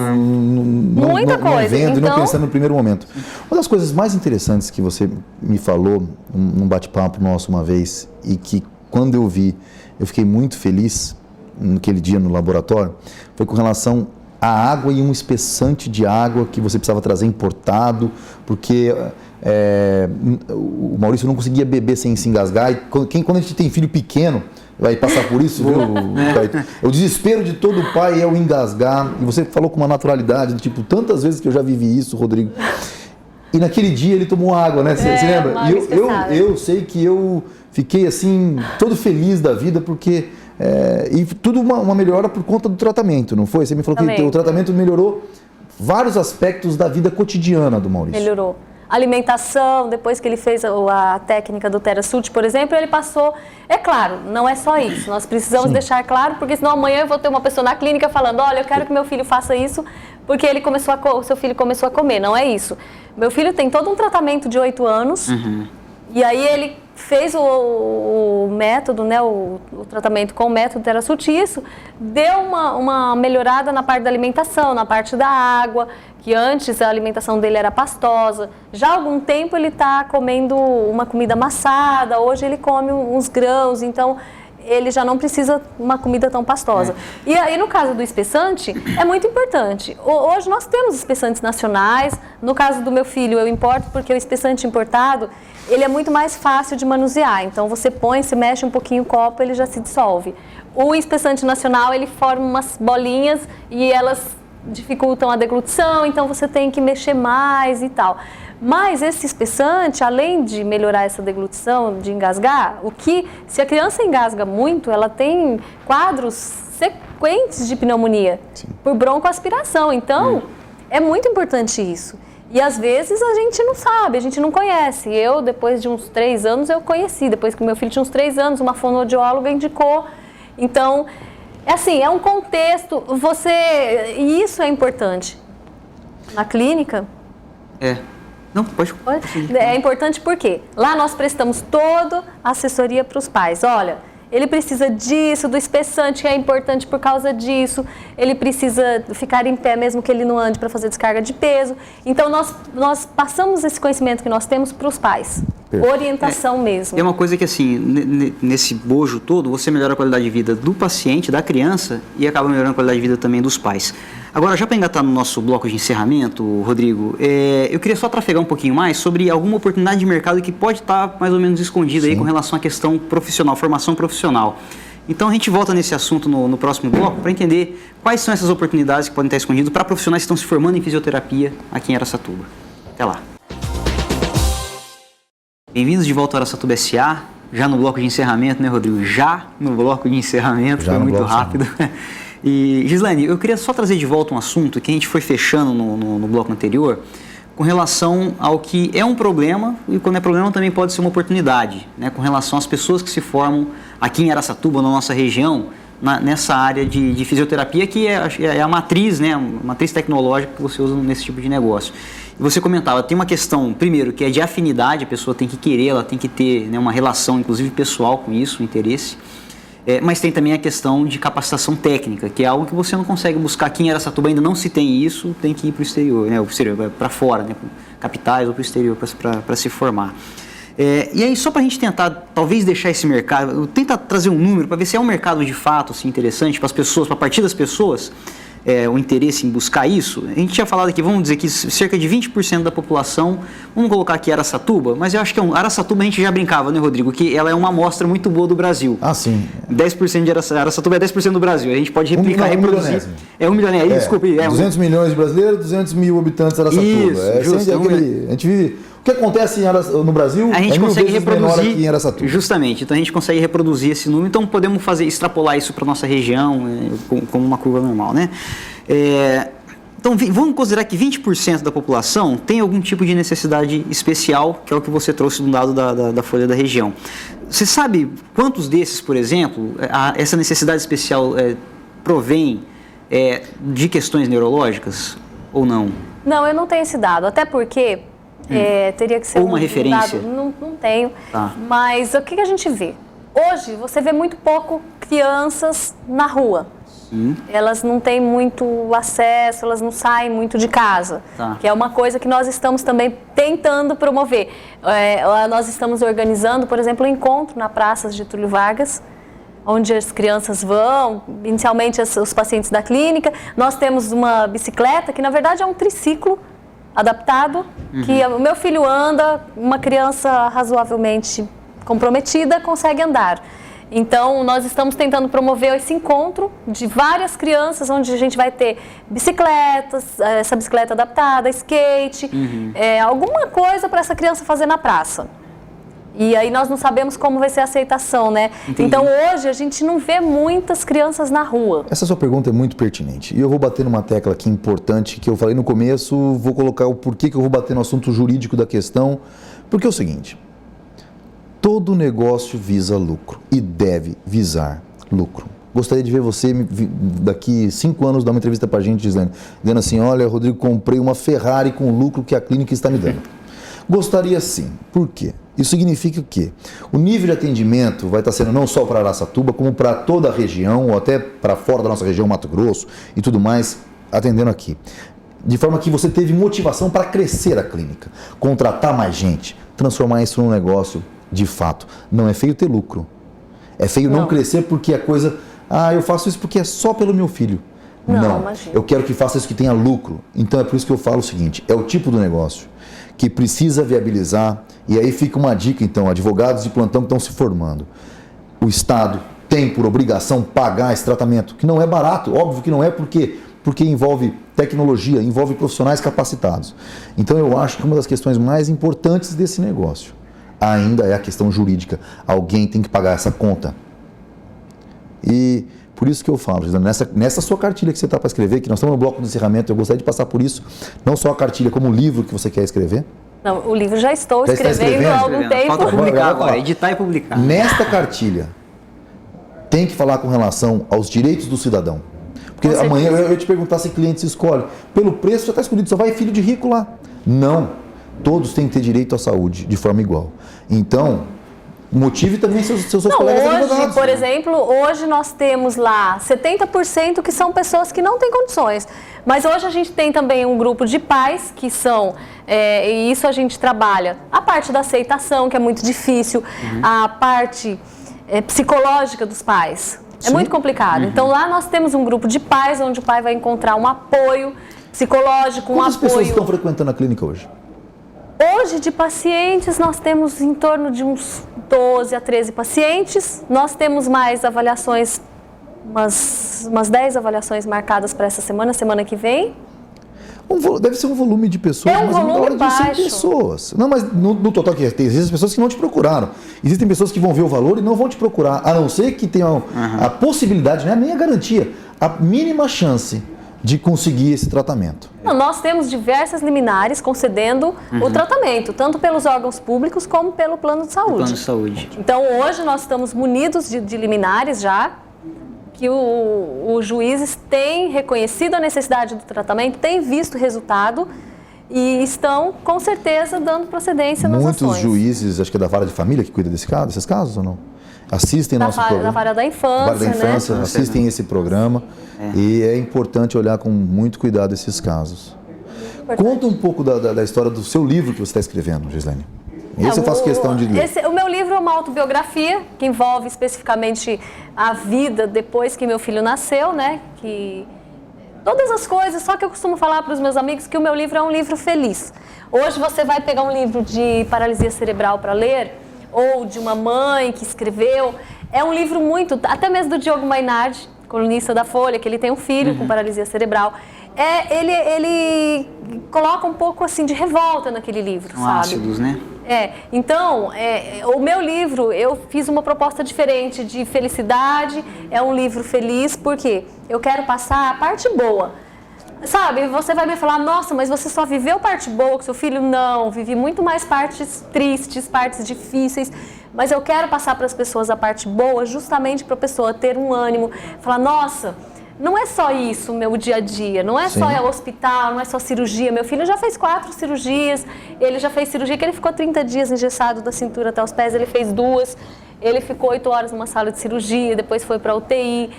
vendo e não pensando no primeiro momento. Uma das coisas mais interessantes que você me falou num bate-papo nosso uma vez, e que quando eu vi, eu fiquei muito feliz, naquele dia no laboratório foi com relação à água e um espessante de água que você precisava trazer importado, porque o Maurício não conseguia beber sem se engasgar. E quando a gente tem filho pequeno, vai passar por isso, viu, Caetano? O desespero de todo pai é o engasgar. E você falou com uma naturalidade, tipo, tantas vezes que eu já vivi isso, Rodrigo. E naquele dia ele tomou água, né? Você lembra? E eu sei que eu fiquei assim, todo feliz da vida, porque... e tudo uma melhora por conta do tratamento, não foi? Você me falou que o tratamento melhorou vários aspectos da vida cotidiana do Maurício. Melhorou. Alimentação, depois que ele fez a técnica do TheraSult, por exemplo, ele passou... É claro, não é só isso. Nós precisamos deixar claro, porque senão amanhã eu vou ter uma pessoa na clínica falando, olha, eu quero que meu filho faça isso, porque o seu filho começou a comer. Não é isso. Meu filho tem todo um tratamento de 8 anos, e aí ele fez o método, né, o tratamento com o método TheraSult, e isso deu uma melhorada na parte da alimentação, na parte da água, que antes a alimentação dele era pastosa. Já há algum tempo ele está comendo uma comida amassada, hoje ele come uns grãos, então ele já não precisa uma comida tão pastosa. E aí, no caso do espessante, é muito importante. Hoje nós temos espessantes nacionais. No caso do meu filho, eu importo porque o espessante importado, ele é muito mais fácil de manusear. Então, você põe, você mexe um pouquinho o copo, ele já se dissolve. O espessante nacional, ele forma umas bolinhas e elas dificultam a deglutição, então você tem que mexer mais e tal. Mas esse espessante, além de melhorar essa deglutição, de engasgar, se a criança engasga muito, ela tem quadros sequentes de pneumonia por broncoaspiração. Então, é muito importante isso. E às vezes a gente não sabe, a gente não conhece. Eu, depois de uns 3 anos, eu conheci. Depois que meu filho tinha uns 3 anos, uma fonoaudióloga indicou. Então, é um contexto, e isso é importante. Na clínica... Não, pode. É importante porque lá nós prestamos toda a assessoria para os pais. Olha, ele precisa disso, do espessante, que é importante por causa disso. Ele precisa ficar em pé mesmo que ele não ande para fazer descarga de peso. Então, nós passamos esse conhecimento que nós temos para os pais. Orientação mesmo. É uma coisa que, assim, nesse bojo todo, você melhora a qualidade de vida do paciente, da criança, e acaba melhorando a qualidade de vida também dos pais. Agora, já para engatar no nosso bloco de encerramento, Rodrigo, eu queria só trafegar um pouquinho mais sobre alguma oportunidade de mercado que pode estar mais ou menos escondida aí com relação à questão profissional, formação profissional. Então, a gente volta nesse assunto no próximo bloco para entender quais são essas oportunidades que podem estar escondidas para profissionais que estão se formando em fisioterapia aqui em Araçatuba. Até lá. Bem-vindos de volta ao Araçatuba SA, já no bloco de encerramento, né, Rodrigo? Já no bloco de encerramento, foi muito rápido. E, Gislaine, eu queria só trazer de volta um assunto que a gente foi fechando no bloco anterior, com relação ao que é um problema, e quando é problema também pode ser uma oportunidade, né, com relação às pessoas que se formam aqui em Araçatuba, na nossa região, nessa área de fisioterapia, que é a matriz, né, a matriz tecnológica que você usa nesse tipo de negócio. E você comentava, tem uma questão, primeiro, que é de afinidade, a pessoa tem que querer, ela tem que ter, né, uma relação, inclusive pessoal com isso, um interesse. Mas tem também a questão de capacitação técnica, que é algo que você não consegue buscar aqui em Araçatuba, ainda não se tem isso, tem que ir para o exterior, né, para fora, né, capitais ou para o exterior para se formar. E aí, só para a gente tentar, talvez, deixar esse mercado, tentar trazer um número para ver se é um mercado de fato assim, interessante para as pessoas, para partir das pessoas, o interesse em buscar isso. A gente tinha falado aqui, vamos dizer que cerca de 20% da população, vamos colocar aqui Araçatuba, mas eu acho que Araçatuba a gente já brincava, né, Rodrigo, que ela é uma amostra muito boa do Brasil. Ah, sim. 10% de Araçatuba é 10% do Brasil, a gente pode replicar, reproduzir. 1 milhão, desculpe. 200 milhões de brasileiros, 200 mil habitantes de Araçatuba. Isso, justo. A gente vive... O que acontece no Brasil a gente consegue reproduzir aqui em Araçatuba. Justamente, então a gente consegue reproduzir esse número, então podemos extrapolar isso para a nossa região como uma curva normal, né? Então vamos considerar que 20% da população tem algum tipo de necessidade especial, que é o que você trouxe do dado da folha da região. Você sabe quantos desses, por exemplo, essa necessidade especial provém de questões neurológicas ou não? Não, eu não tenho esse dado, até porque... teria que ser uma referência? Não tenho. Tá. Mas o que a gente vê? Hoje, você vê muito pouco crianças na rua. Elas não têm muito acesso, elas não saem muito de casa. Tá. Que é uma coisa que nós estamos também tentando promover. Nós estamos organizando, por exemplo, um encontro na Praça Getúlio Vargas, onde as crianças vão, inicialmente os pacientes da clínica. Nós temos uma bicicleta, que na verdade é um triciclo adaptado, que o meu filho anda, uma criança razoavelmente comprometida consegue andar. Então, nós estamos tentando promover esse encontro de várias crianças, onde a gente vai ter bicicletas, essa bicicleta adaptada, skate, alguma coisa para essa criança fazer na praça. E aí nós não sabemos como vai ser a aceitação, né? Entendi. Então, hoje, a gente não vê muitas crianças na rua. Essa sua pergunta é muito pertinente. E eu vou bater numa tecla aqui importante, que eu falei no começo, vou colocar o porquê que eu vou bater no assunto jurídico da questão. Porque é o seguinte, todo negócio visa lucro e deve visar lucro. Gostaria de ver você, daqui 5 anos, dar uma entrevista pra gente, Gislaine, dizendo assim, olha, Rodrigo, comprei uma Ferrari com o lucro que a clínica está me dando. Gostaria sim. Por quê? Isso significa o quê? O nível de atendimento vai estar sendo não só para Araçatuba, como para toda a região, ou até para fora da nossa região, Mato Grosso e tudo mais, atendendo aqui. De forma que você teve motivação para crescer a clínica, contratar mais gente, transformar isso num negócio de fato. Não é feio ter lucro. É feio não crescer porque a coisa... Ah, eu faço isso porque é só pelo meu filho. Não, imagina. Eu quero que faça isso que tenha lucro. Então é por isso que eu falo o seguinte, é o tipo do negócio que precisa viabilizar, e aí fica uma dica então, advogados de plantão que estão se formando. O Estado tem por obrigação pagar esse tratamento, que não é barato, óbvio que não é porque envolve tecnologia, envolve profissionais capacitados. Então eu acho que uma das questões mais importantes desse negócio ainda é a questão jurídica. Alguém tem que pagar essa conta. E por isso que eu falo, nessa sua cartilha que você está para escrever, que nós estamos no bloco de encerramento, eu gostaria de passar por isso, não só a cartilha, como o livro que você quer escrever. Não, o livro já estou Já está escrevendo há algum tempo. Falta publicar Agora, agora, editar e publicar. Nesta cartilha, tem que falar com relação aos direitos do cidadão. Porque Com amanhã certeza. eu ia te perguntar se cliente se escolhe. Pelo preço já está escolhido, só vai filho de rico lá. Não. Todos têm que ter direito à saúde de forma igual. Então, motive também seus colegas advogados. Hoje, por exemplo, hoje nós temos lá 70% que são pessoas que não têm condições. Mas hoje a gente tem também um grupo de pais que são, e isso a gente trabalha, a parte da aceitação, que é muito difícil, a parte psicológica dos pais. É muito complicado. Então lá nós temos um grupo de pais, onde o pai vai encontrar um apoio psicológico, Quantas um pessoas apoio... estão frequentando a clínica hoje? Hoje, de pacientes, nós temos em torno de uns 12 a 13 pacientes. Nós temos mais avaliações, umas 10 avaliações marcadas para essa semana que vem. Deve ser um volume de pessoas, É um mas na volume hora de 100 baixo. pessoas. Não, mas no total que existem pessoas que não te procuraram. Existem pessoas que vão ver o valor e não vão te procurar, a não ser que tenham a possibilidade, não é nem a garantia, a mínima chance de conseguir esse tratamento. Não, nós temos diversas liminares concedendo o tratamento, tanto pelos órgãos públicos como pelo plano de saúde. Plano de saúde. Então, hoje nós estamos munidos de liminares já, que os juízes têm reconhecido a necessidade do tratamento, têm visto o resultado e estão, com certeza, dando procedência nas ações. Muitos juízes, acho que é da vara de família que cuida desses casos ou não? Assistem nosso programa. Da vara da infância, Vara da infância, né? assistem esse programa e é importante olhar com muito cuidado esses casos. Conta um pouco da história do seu livro que você está escrevendo, Gislaine. Esse eu faço questão de ler. O meu livro é uma autobiografia que envolve especificamente a vida depois que meu filho nasceu, né? Que todas as coisas, só que eu costumo falar para os meus amigos que o meu livro é um livro feliz. Hoje você vai pegar um livro de paralisia cerebral para ler, ou de uma mãe que escreveu, é um livro muito, até mesmo do Diogo Mainardi, colunista da Folha, que ele tem um filho com paralisia cerebral. Ele coloca um pouco assim de revolta naquele livro, sabe? Ácidos, né? Então, o meu livro, eu fiz uma proposta diferente de felicidade, é um livro feliz, porque eu quero passar a parte boa. Sabe, você vai me falar, nossa, mas você só viveu parte boa com seu filho? Não, vivi muito mais partes tristes, partes difíceis, mas eu quero passar para as pessoas a parte boa, justamente para a pessoa ter um ânimo, falar, nossa, não é só isso o meu dia a dia, não é só ir ao hospital, não é só cirurgia. Meu filho já fez 4 cirurgias, ele já fez cirurgia que ele ficou 30 dias engessado da cintura até os pés, ele fez 2, ele ficou 8 horas numa sala de cirurgia, depois foi para UTI.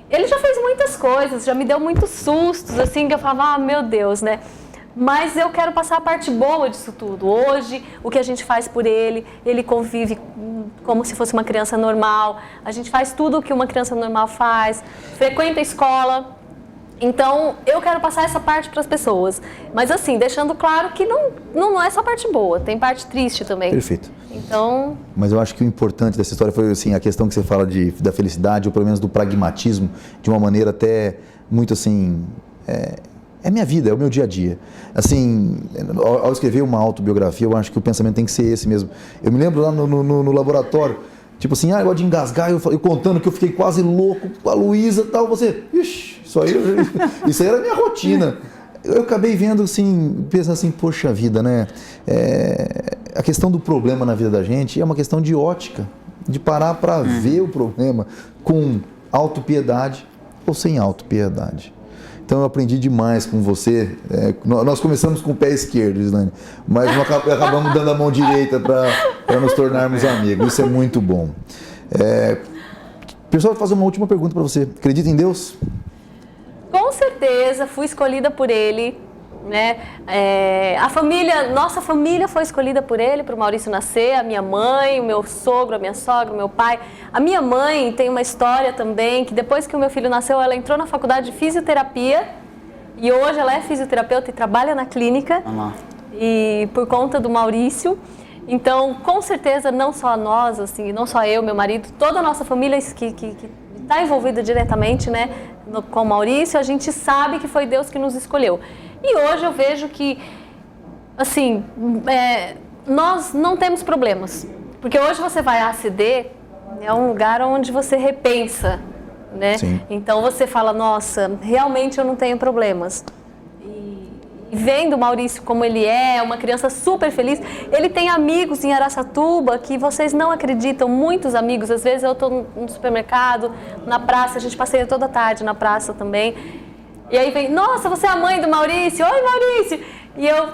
Ele já fez muitas coisas, já me deu muitos sustos, assim, que eu falava, meu Deus, né? Mas eu quero passar a parte boa disso tudo. Hoje, o que a gente faz por ele, ele convive como se fosse uma criança normal. A gente faz tudo o que uma criança normal faz, frequenta a escola. Então, eu quero passar essa parte para as pessoas. Mas assim, deixando claro que não é só parte boa, tem parte triste também. Perfeito. Então... Mas eu acho que o importante dessa história foi assim, a questão que você fala da felicidade, ou pelo menos do pragmatismo, de uma maneira até muito assim... É minha vida, é o meu dia a dia. Assim, ao escrever uma autobiografia, eu acho que o pensamento tem que ser esse mesmo. Eu me lembro lá no laboratório, tipo assim, eu gosto de engasgar, eu contando que eu fiquei quase louco com a Luísa e tal, você, ixi, isso aí era a minha rotina. Eu acabei vendo assim, pensando assim, poxa vida, né? A questão do problema na vida da gente é uma questão de ótica, de parar para ver o problema com autopiedade ou sem autopiedade. Então eu aprendi demais com você. Nós começamos com o pé esquerdo, Gislaine, mas acabamos dando a mão direita para nos tornarmos amigos. Isso é muito bom. Pessoal, vou fazer uma última pergunta para você. Acredita em Deus? Com certeza, fui escolhida por ele, né? Nossa família foi escolhida por ele, para o Maurício nascer, a minha mãe, o meu sogro, a minha sogra, o meu pai. A minha mãe tem uma história também, que depois que o meu filho nasceu, ela entrou na faculdade de fisioterapia e hoje ela é fisioterapeuta e trabalha na clínica, e por conta do Maurício. Então, com certeza, não só nós, assim, não só eu, meu marido, toda a nossa família que está envolvida diretamente, né, com o Maurício, a gente sabe que foi Deus que nos escolheu. E hoje eu vejo que, assim, nós não temos problemas. Porque hoje você vai à ACD, é um lugar onde você repensa, né? Sim. Então você fala, nossa, realmente eu não tenho problemas. E vendo o Maurício como ele é, uma criança super feliz, ele tem amigos em Araçatuba que vocês não acreditam, muitos amigos. Às vezes eu estou no supermercado, na praça, a gente passeia toda tarde na praça também. E aí vem, nossa, você é a mãe do Maurício? Oi, Maurício! E eu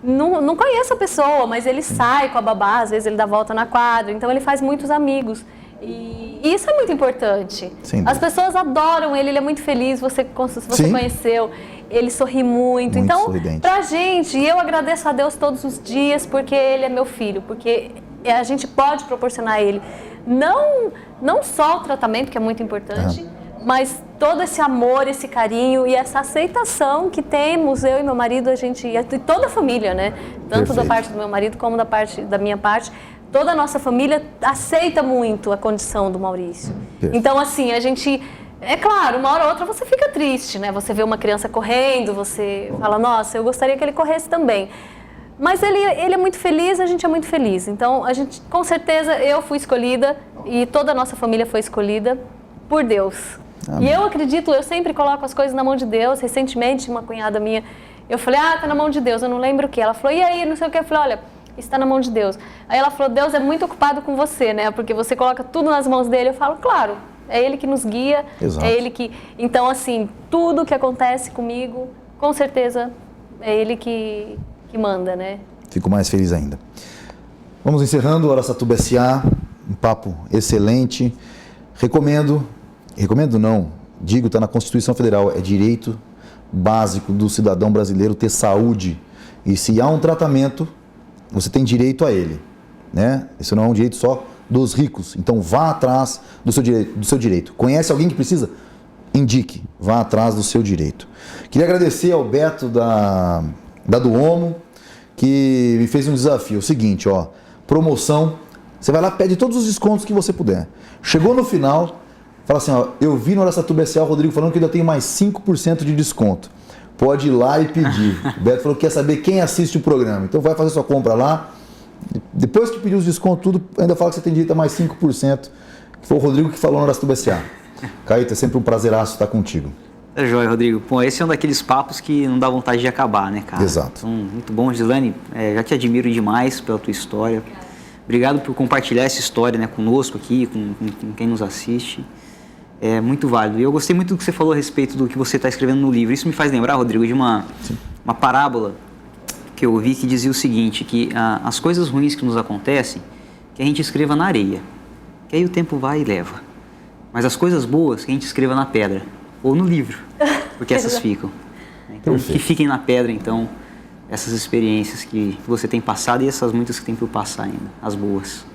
não conheço a pessoa, mas ele sai com a babá, às vezes ele dá volta na quadra, então ele faz muitos amigos. E isso é muito importante. As pessoas adoram ele é muito feliz, você conheceu, ele sorri muito. Então, sorridente. Pra gente, e eu agradeço a Deus todos os dias, porque ele é meu filho, porque a gente pode proporcionar a ele não só o tratamento, que é muito importante, mas todo esse amor, esse carinho e essa aceitação que temos, eu e meu marido, e toda a família, né? Tanto Perfeito. da parte do meu marido como da minha parte, toda a nossa família aceita muito a condição do Maurício. Perfeito. Então, assim, a gente... É claro, uma hora ou outra você fica triste, né? Você vê uma criança correndo, você fala, nossa, eu gostaria que ele corresse também. Mas ele é muito feliz, a gente é muito feliz. Então, com certeza, eu fui escolhida e toda a nossa família foi escolhida por Deus. Amém. E eu acredito, eu sempre coloco as coisas na mão de Deus. Recentemente, uma cunhada minha, eu falei, tá na mão de Deus, eu não lembro o que. Ela falou, e aí, não sei o que. Eu falei, olha, está na mão de Deus. Aí ela falou, Deus é muito ocupado com você, né? Porque você coloca tudo nas mãos dele. Eu falo, claro, é Ele que nos guia. Exato. É Ele que... Então, assim, tudo que acontece comigo, com certeza, é Ele que manda, né? Fico mais feliz ainda. Vamos encerrando o Araçatuba S.A., um papo excelente. Recomendo não, digo, está na Constituição Federal, é direito básico do cidadão brasileiro ter saúde. E se há um tratamento, você tem direito a ele, né? Isso não é um direito só dos ricos. Então vá atrás do seu direito. Conhece alguém que precisa? Indique, vá atrás do seu direito. Queria agradecer ao Beto da Duomo, que me fez um desafio. O seguinte, promoção, você vai lá, pede todos os descontos que você puder. Chegou no final, fala assim, eu vi no Araçatuba S.A. o Rodrigo falando que ainda tem mais 5% de desconto. Pode ir lá e pedir. O Beto falou que quer saber quem assiste o programa. Então vai fazer sua compra lá. Depois que pedir os descontos, tudo, ainda fala que você tem direito a mais 5%. Que foi o Rodrigo que falou no Araçatuba S.A. Caíto, é sempre um prazeraço estar contigo. É jóia, Rodrigo. Pô, esse é um daqueles papos que não dá vontade de acabar, né, cara? Exato. Então, muito bom, Gislaine. Já te admiro demais pela tua história. Obrigado por compartilhar essa história, né, conosco aqui, com quem nos assiste. É muito válido. E eu gostei muito do que você falou a respeito do que você está escrevendo no livro. Isso me faz lembrar, Rodrigo, de uma parábola que eu ouvi que dizia o seguinte, que as coisas ruins que nos acontecem, que a gente escreva na areia, que aí o tempo vai e leva. Mas as coisas boas, que a gente escreva na pedra, ou no livro, porque essas ficam. Então, que fiquem na pedra, então, essas experiências que você tem passado e essas muitas que tem por passar ainda, as boas.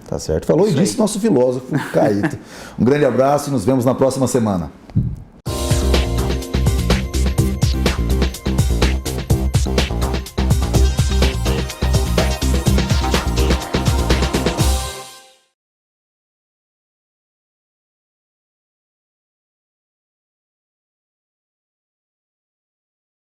Tá certo. Falou Isso e disse aí. nosso filósofo Caíto. Um grande abraço e nos vemos na próxima semana.